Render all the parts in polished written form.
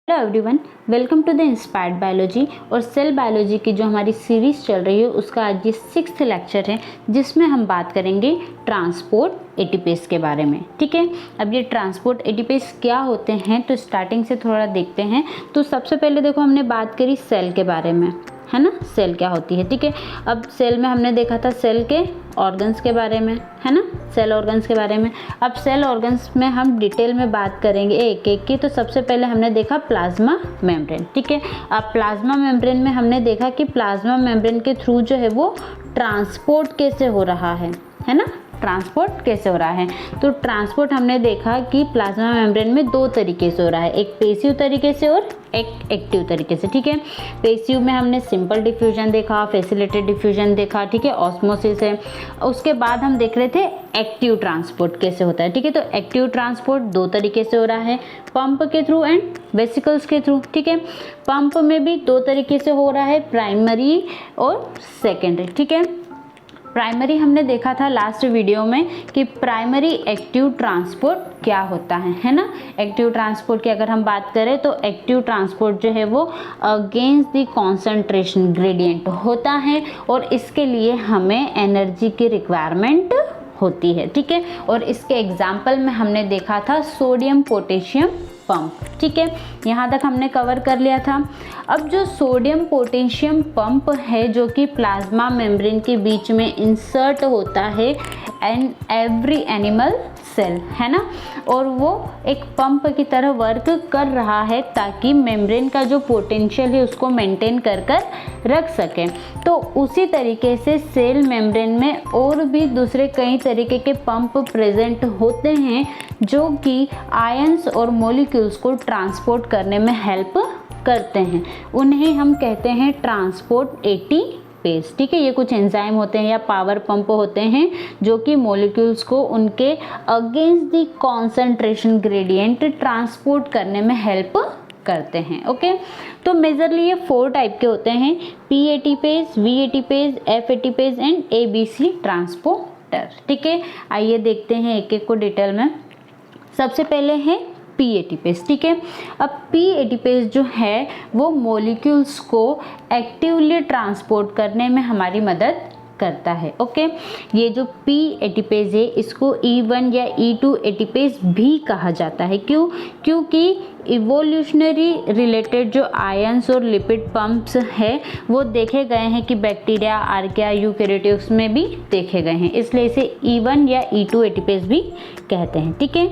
Hello everyone, welcome to the inspired biology. और cell biology की जो हमारी सीरीज़ चल रही है उसका आज ये 6th लेक्चर है, जिसमें हम बात करेंगे ट्रांसपोर्ट एटीपेज के बारे में। ठीक है, अब ये ट्रांसपोर्ट एटीपेज क्या होते हैं तो स्टार्टिंग से थोड़ा देखते हैं। तो सबसे पहले देखो, हमने बात करी सेल के बारे में, है ना, सेल क्या होती है। ठीक है, अब सेल में हमने देखा था सेल के ऑर्गन्स के बारे में, है ना, सेल ऑर्गन्स के बारे में। अब सेल ऑर्गन्स में हम डिटेल में बात करेंगे एक एक की। तो सबसे पहले हमने देखा प्लाज्मा मेम्ब्रेन। ठीक है, अब प्लाज्मा मेम्ब्रेन में हमने देखा कि प्लाज्मा मेम्ब्रेन के थ्रू जो है वो ट्रांसपोर्ट कैसे हो रहा है ना, ट्रांसपोर्ट कैसे हो रहा है। तो ट्रांसपोर्ट हमने देखा कि प्लाज्मा मेम्ब्रेन में दो तरीके से हो रहा है, एक पैसिव तरीके से और एक एक्टिव तरीके से। ठीक है, पैसिव में हमने सिंपल डिफ्यूजन देखा, फैसिलिटेटेड डिफ्यूजन देखा, ठीक है, ऑस्मोसिस है। उसके बाद हम देख रहे थे एक्टिव ट्रांसपोर्ट कैसे होता है। ठीक है, तो एक्टिव ट्रांसपोर्ट दो तरीके से हो रहा है, पंप के थ्रू एंड वेसिकल्स के थ्रू। ठीक है, पंप में भी दो तरीके से हो रहा है, प्राइमरी और सेकेंडरी। ठीक है, प्राइमरी हमने देखा था लास्ट वीडियो में कि प्राइमरी एक्टिव ट्रांसपोर्ट क्या होता है ना। एक्टिव ट्रांसपोर्ट की अगर हम बात करें तो एक्टिव ट्रांसपोर्ट जो है वो अगेंस्ट द कॉन्सेंट्रेशन ग्रेडियंट होता है और इसके लिए हमें एनर्जी की रिक्वायरमेंट होती है। ठीक है, और इसके एग्जाम्पल में हमने देखा था सोडियम पोटेशियम पंप। ठीक है, यहाँ तक हमने कवर कर लिया था। अब जो सोडियम पोटेशियम पंप है जो कि प्लाज्मा मेम्ब्रेन के बीच में इंसर्ट होता है एंड एवरी एनिमल सेल, है ना, और वो एक पंप की तरह वर्क कर रहा है ताकि मेम्ब्रेन का जो पोटेंशियल है उसको मेंटेन कर रख सके। तो उसी तरीके से सेल मेम्ब्रेन में और भी दूसरे कई तरीके के पंप प्रेजेंट होते हैं जो कि आयंस और मॉलिक्यूल्स को ट्रांसपोर्ट करने में हेल्प करते हैं। उन्हें हम कहते हैं ट्रांसपोर्ट एटीपेज। ठीक है, ये कुछ एंजाइम होते हैं या पावर पंप होते हैं जो कि मॉलिक्यूल्स को उनके against the concentration gradient transport करने में हेल्प करते हैं। ओके, तो मेजरली ये 4 टाइप के होते हैं, P ATPase, V ATPase, F ATPase and ABC transporter. ठीक है, आइए देखते हैं एक एक को डिटेल में। सबसे पहले है पी एटीपेज। ठीक है, अब पी एटीपेज जो है वो मॉलिक्यूल्स को एक्टिवली ट्रांसपोर्ट करने में हमारी मदद करता है। ओके, ये जो पी एटीपेज है इसको E1 या E2 एटीपेज भी कहा जाता है। क्यों? क्योंकि इवोल्यूशनरी रिलेटेड जो आयंस और लिपिड पंप्स है वो देखे गए हैं कि बैक्टीरिया, आर्किया, यूकैरियोट्स में भी देखे गए हैं, इसलिए इसे E1 या E2 एटीपेज भी कहते हैं। ठीक है,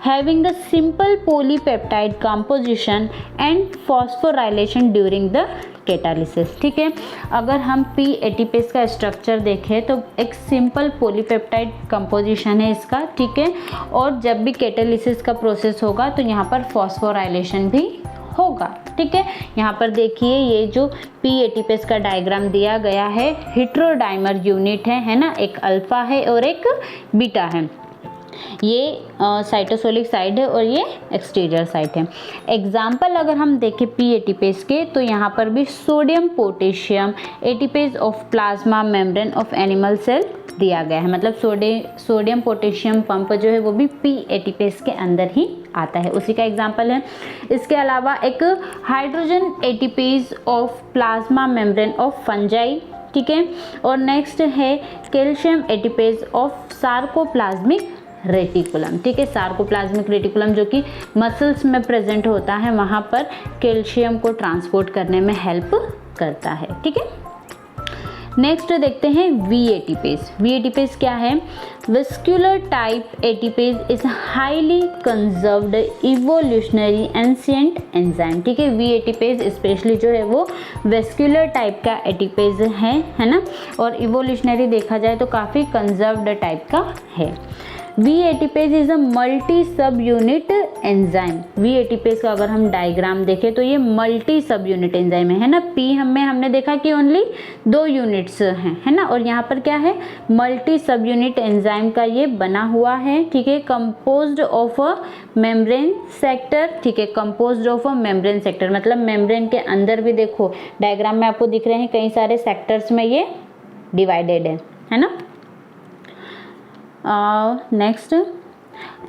having the simple polypeptide composition and phosphorylation during the catalysis. ठीक है, अगर हम पी एटीपेज का स्ट्रक्चर देखें तो एक सिंपल पॉलीपेप्टाइड कंपोजिशन है इसका। ठीक है, और जब भी कैटालिसिस का प्रोसेस होगा तो यहाँ पर फॉस्फोराइलेशन भी होगा। ठीक है, यहाँ पर देखिए ये जो पी एटीपेज का डायग्राम दिया गया है, हेटेरोडाइमर यूनिट है ना, एक अल्फा है और एक बीटा है। ये साइटोसोलिक साइड है और ये एक्सटीरियर साइड है। एग्जाम्पल अगर हम देखें पी एटीपेज के तो यहाँ पर भी sodium potassium ATPase of plasma membrane of animal cell दिया गया है, मतलब सोडियम पोटेशियम पंप जो है वो भी पी एटीपेज के अंदर ही आता है, उसी का एग्जाम्पल है। इसके अलावा एक hydrogen ATPase of plasma membrane of fungi. ठीक है, और नेक्स्ट है calcium ATPase of sarcoplasmic reticulum. ठीक है, सार्कोप्लाज्मिक रेटिकुलम जो कि मसल्स में प्रेजेंट होता है, वहाँ पर कैल्शियम को ट्रांसपोर्ट करने में हेल्प करता है। ठीक है, नेक्स्ट देखते हैं वी एटीपेज। वी एटीपेज क्या है? Vascular type ATPase is highly conserved evolutionary ancient enzyme. ठीक है, वी एटीपेज स्पेशली जो है वो वेस्क्यूलर टाइप का एटीपेज है ना, और इवोल्यूशनरी देखा जाए तो काफ़ी कंजर्व्ड टाइप का है। V ATPase is a multi sub unit enzyme. V ATPase का अगर हम डायग्राम देखें तो ये मल्टी सब यूनिट एंजाइम है ना। पी हमने देखा कि ओनली 2 यूनिट्स हैं, है ना, और यहाँ पर क्या है, मल्टी सब यूनिट एंजाइम का ये बना हुआ है। ठीक है, composed of a membrane sector. ठीक है, composed of a membrane sector मतलब मेम्ब्रेन के अंदर भी देखो डायग्राम में आपको दिख रहे हैं कई सारे सेक्टर्स में ये डिवाइडेड है ना। Next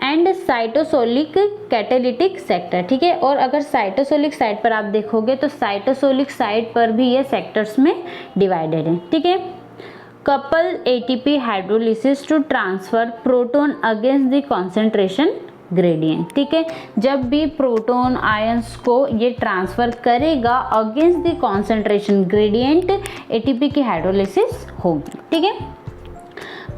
and cytosolic catalytic sector, ठीक है। और अगर साइटोसोलिक साइट पर आप देखोगे तो साइटोसोलिक साइट पर भी ये सेक्टर्स में डिवाइडेड है, ठीक है। Couple ATP hydrolysis to transfer proton against the concentration gradient, ठीक है। जब भी प्रोटॉन आयंस को ये ट्रांसफर करेगा against the concentration gradient ATP की हाइड्रोलिसिस होगी, ठीक है।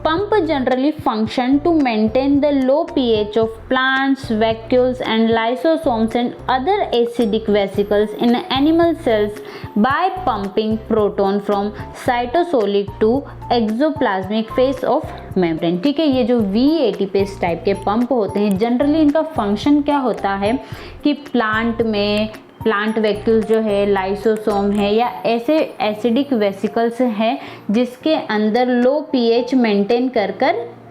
Pump generally function to maintain the low pH of plants, vacuoles and lysosomes and other acidic vesicles in animal cells by pumping proton from cytosolic to exoplasmic phase of membrane, ठीक है। ये जो VATPase type के pump होते हैं generally इनका function क्या होता है कि प्लांट वैक्यूल्स जो है, लाइसोसोम है या ऐसे एसिडिक वेसिकल्स हैं जिसके अंदर लो पीएच मेंटेन कर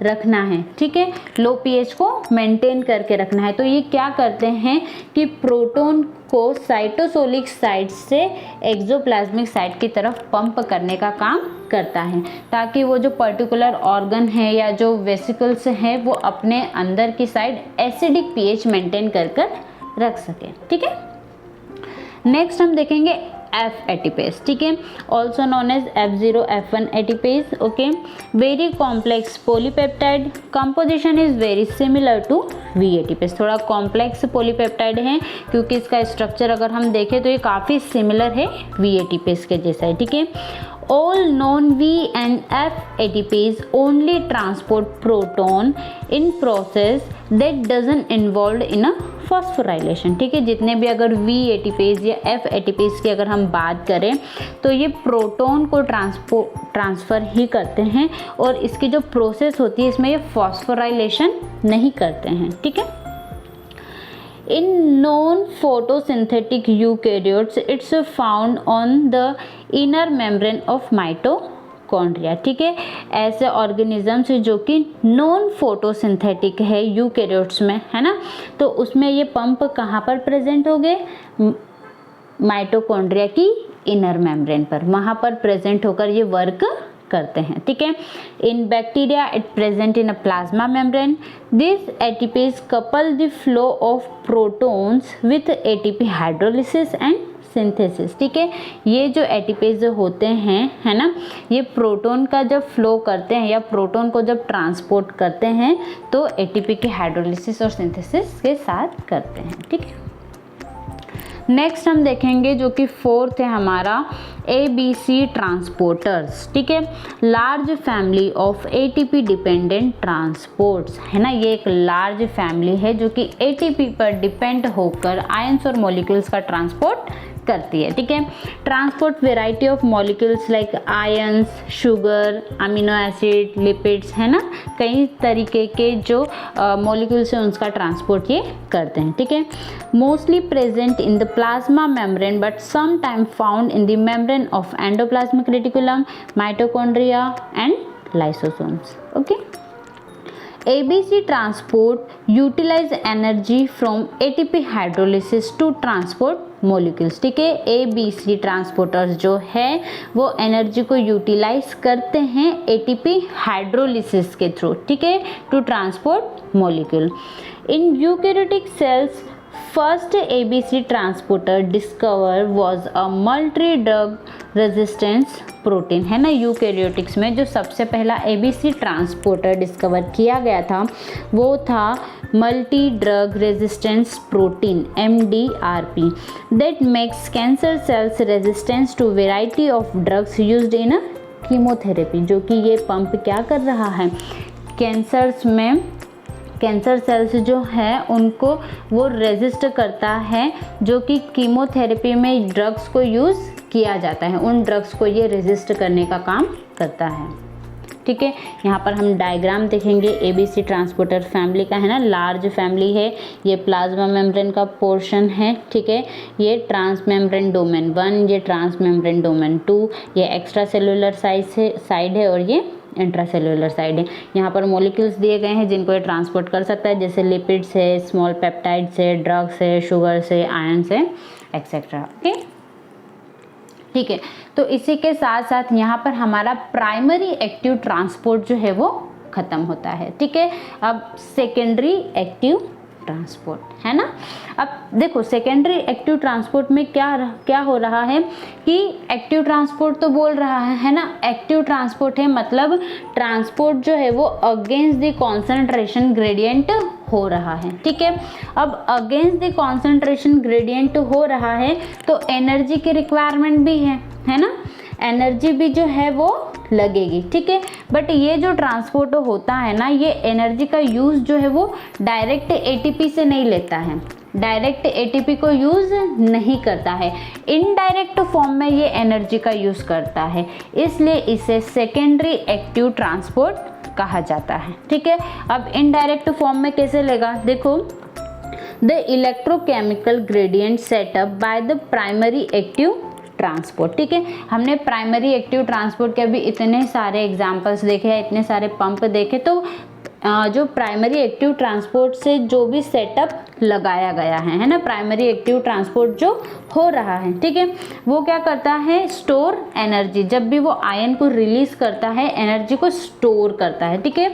रखना है, ठीक है। लो पीएच को मेंटेन करके रखना है। तो ये क्या करते हैं कि प्रोटॉन को साइटोसोलिक साइट से एक्सोप्लाज्मिक साइट की तरफ पंप करने का काम करता है ताकि वो जो पर्टिकुलर ऑर्गन है या जो वेसिकल्स हैं वो अपने अंदर की साइड एसिडिक पीएच मेंटेन कर रख सके, ठीक है। नेक्स्ट हम देखेंगे F एटीपेज, ठीक है, also known as F0 F1 ATPase, okay. Very complex polypeptide, composition is very similar to V ATPase. थोड़ा कॉम्प्लेक्स पॉलीपेप्टाइड है क्योंकि इसका स्ट्रक्चर अगर हम देखें तो ये काफ़ी सिमिलर है V एटीपेज के जैसा है, ठीक है। All non V and F ATPase only transport proton in process that doesn't involved in a phosphorylation, ठीक है। जितने भी अगर V ATPase या F ATPase की अगर हम बात करें तो ये प्रोटॉन को ट्रांसफ़र ही करते हैं और इसकी जो प्रोसेस होती है इसमें ये फॉस्फोराइलेशन नहीं करते हैं, ठीक है। In non-photosynthetic eukaryotes, it's found on the inner membrane of mitochondria, ठीक है। ऐसे ऑर्गेनिजम्स जो कि नॉन फोटोसिंथेटिक है यूकैरियोट्स में, है ना, तो उसमें ये पंप कहाँ पर प्रेजेंट हो गए? माइटोकॉन्ड्रिया की इनर मेम्ब्रेन पर, वहाँ पर प्रेजेंट होकर ये वर्क करते हैं, ठीक है। इन bacteria it present in a plasma membrane. This ATPase couple the flow of protons with ATP hydrolysis and synthesis, ठीक है। ये जो एटीपेज होते हैं, है ना, ये प्रोटॉन का जब फ्लो करते हैं या प्रोटॉन को जब ट्रांसपोर्ट करते हैं तो एटीपी की हाइड्रोलिसिस और सिंथेसिस के साथ करते हैं, ठीक है। नेक्स्ट हम देखेंगे जो कि फोर्थ है हमारा ABC ट्रांसपोर्टर्स, ठीक है। Large family of ATP dependent transports, है ना, ये एक लार्ज फैमिली है जो कि ATP पर डिपेंड होकर आयंस और मॉलिक्यूल्स का ट्रांसपोर्ट करती है, ठीक है। Transport variety of molecules like ions, sugar, amino acid, lipids, है ना, कई तरीके के जो मॉलिक्यूल्स हैं उसका ट्रांसपोर्ट ये करते हैं, ठीक है। Mostly present in the plasma membrane but some time found in the membrane of endoplasmic reticulum, mitochondria and lysosomes, okay. ABC transport utilize energy from ATP hydrolysis to transport molecules, ठीक है। ABC transporters जो है वो energy को utilise करते हैं ATP hydrolysis के through, ठीक है, to transport molecule. In eukaryotic cells first ABC transporter discover was a multi drug resistance protein, है ना। यूकैरियोटिक्स में जो सबसे पहला ABC ट्रांसपोर्टर डिस्कवर किया गया था वो था multi drug resistance protein MDRP that makes cancer cells resistance to variety of drugs used in a chemotherapy, जो कि ये पंप क्या कर रहा है, कैंसर्स में कैंसर सेल्स जो है उनको वो रेजिस्ट करता है जो कि कीमोथेरेपी में ड्रग्स को यूज़ किया जाता है, उन ड्रग्स को ये रेजिस्ट करने का काम करता है, ठीक है। यहाँ पर हम डायग्राम देखेंगे ABC ट्रांसपोर्टर फैमिली का, है ना, लार्ज फैमिली है, ये प्लाज्मा मेम्ब्रेन का पोर्शन है, ठीक है। ये ट्रांस मेम्ब्रेन डोमेन 1, ये ट्रांस मेम्ब्रेन डोमेन 2, ये एक्स्ट्रा सेलुलर साइड है और ये इंट्रासेलुलर साइड है। यहाँ पर मॉलिक्यूल्स दिए गए हैं जिनको ये ट्रांसपोर्ट कर सकता है, जैसे लिपिड्स है, स्मॉल पेप्टाइड्स है, ड्रग्स है, शुगर्स है, आयंस है, एक्सेट्रा, ओके, ठीक है। तो इसी के साथ साथ यहाँ पर हमारा प्राइमरी एक्टिव ट्रांसपोर्ट जो है वो ख़त्म होता है। ठीक है, अब सेकेंडरी एक्टिव ट्रांसपोर्ट है ना। अब देखो सेकेंडरी एक्टिव ट्रांसपोर्ट में क्या हो रहा है कि एक्टिव ट्रांसपोर्ट तो बोल रहा है ना, एक्टिव ट्रांसपोर्ट है मतलब ट्रांसपोर्ट जो है वो अगेंस्ट द कॉन्सेंट्रेशन ग्रेडियंट हो रहा है। ठीक है, अब अगेंस्ट द कॉन्सेंट्रेशन ग्रेडियंट हो रहा है तो एनर्जी की रिक्वायरमेंट भी है ना, एनर्जी भी जो है वो लगेगी। ठीक है, बट ये जो ट्रांसपोर्ट होता है ना, ये एनर्जी का यूज़ जो है वो डायरेक्ट एटीपी से नहीं लेता है, डायरेक्ट एटीपी को यूज़ नहीं करता है, इनडायरेक्ट फॉर्म में ये एनर्जी का यूज़ करता है, इसलिए इसे सेकेंडरी एक्टिव ट्रांसपोर्ट कहा जाता है। ठीक है, अब इनडायरेक्ट फॉर्म में कैसे लेगा, देखो the electrochemical gradient setup by the primary active transport. ठीक है, हमने प्राइमरी एक्टिव ट्रांसपोर्ट के अभी इतने सारे एग्जांपल्स देखे हैं, इतने सारे पंप देखे, तो जो प्राइमरी एक्टिव ट्रांसपोर्ट से जो भी सेटअप लगाया गया है ना, प्राइमरी एक्टिव ट्रांसपोर्ट जो हो रहा है, ठीक है, वो क्या करता है, स्टोर एनर्जी, जब भी वो आयन को रिलीज करता है एनर्जी को स्टोर करता है। ठीक है,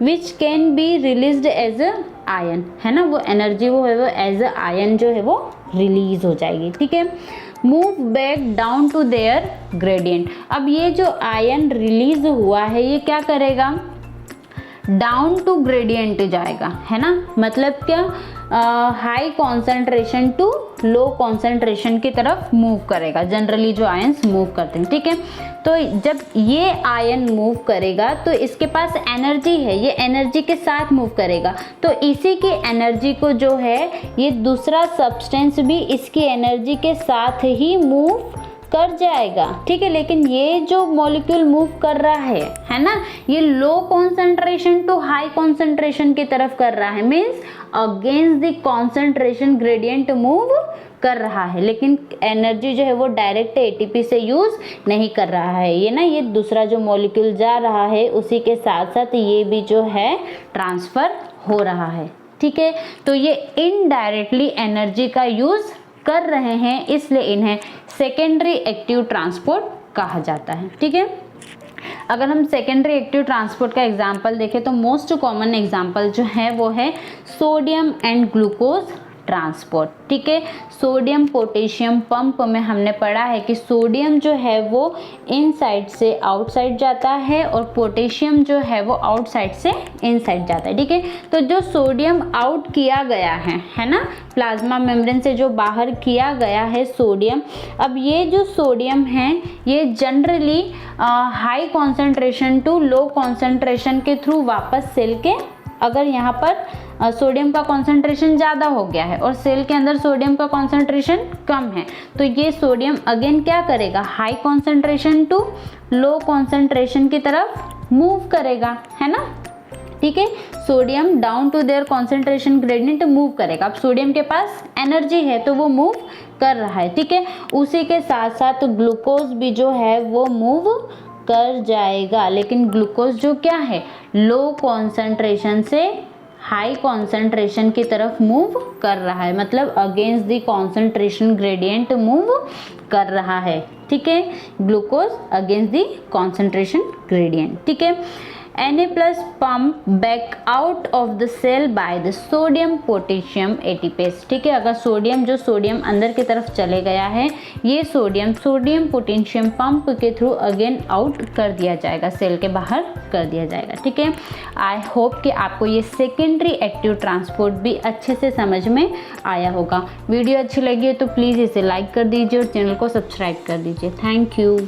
which can be released as a ion, है ना, वो एनर्जी वो है वो एज अ आयन जो है वो रिलीज हो जाएगी। ठीक है, move back down to their gradient. अब ये जो आयन रिलीज हुआ है ये क्या करेगा, डाउन टू ग्रेडियंट जाएगा, है ना, मतलब क्या, high concentration to low concentration की तरफ मूव करेगा, जनरली जो आयन्स मूव करते हैं। ठीक है, तो जब ये आयन मूव करेगा तो इसके पास एनर्जी है, ये एनर्जी के साथ मूव करेगा, तो इसी की एनर्जी को जो है ये दूसरा सब्सटेंस भी इसकी एनर्जी के साथ ही मूव कर जाएगा। ठीक है, लेकिन ये जो मॉलिक्यूल मूव कर रहा है ना, ये low concentration to high concentration की तरफ कर रहा है, means against the concentration gradient move कर रहा है, लेकिन एनर्जी जो है वो डायरेक्ट एटीपी से यूज नहीं कर रहा है। ये ना, ये दूसरा जो मॉलिक्यूल जा रहा है उसी के साथ साथ ये भी जो है ट्रांसफर हो रहा है। ठीक है, तो ये इनडायरेक्टली एनर्जी का यूज कर रहे हैं, इसलिए इन्हें सेकेंडरी एक्टिव ट्रांसपोर्ट कहा जाता है। ठीक है, अगर हम सेकेंडरी एक्टिव ट्रांसपोर्ट का एग्जांपल देखें तो मोस्ट कॉमन एग्जांपल जो है वो है सोडियम एंड ग्लूकोज ट्रांसपोर्ट। ठीक है, सोडियम पोटेशियम पंप में हमने पढ़ा है कि सोडियम जो है वो इनसाइड से आउटसाइड जाता है और पोटेशियम जो है वो आउटसाइड से इनसाइड जाता है। ठीक है, तो जो सोडियम आउट किया गया है ना, प्लाज्मा मेम्ब्रेन से जो बाहर किया गया है सोडियम, अब ये जो सोडियम है ये generally high concentration to low concentration के थ्रू वापस सेल के, अगर यहाँ पर सोडियम का कॉन्सेंट्रेशन ज़्यादा हो गया है और सेल के अंदर सोडियम का कॉन्सेंट्रेशन कम है, तो ये सोडियम अगेन क्या करेगा, high concentration to low concentration की तरफ मूव करेगा, है ना। ठीक है, sodium down to their concentration gradient move करेगा। अब सोडियम के पास एनर्जी है तो वो मूव कर रहा है। ठीक है, उसी के साथ साथ ग्लूकोज भी जो है वो मूव कर जाएगा, लेकिन ग्लूकोज जो क्या है, लो कॉन्सेंट्रेशन से हाई कॉन्सेंट्रेशन की तरफ मूव कर रहा है, मतलब against the concentration gradient move कर रहा है। ठीक है, glucose against the concentration gradient. ठीक है, Na plus pump back out of the cell by the sodium potassium ATPase। ठीक है, अगर सोडियम अंदर की तरफ चले गया है, ये सोडियम पोटेशियम पंप के थ्रू अगेन आउट कर दिया जाएगा, सेल के बाहर कर दिया जाएगा। ठीक है, आई होप कि आपको ये सेकेंडरी एक्टिव ट्रांसपोर्ट भी अच्छे से समझ में आया होगा। वीडियो अच्छी लगी है तो प्लीज़ इसे लाइक कर दीजिए और चैनल को सब्सक्राइब कर दीजिए। Thank you.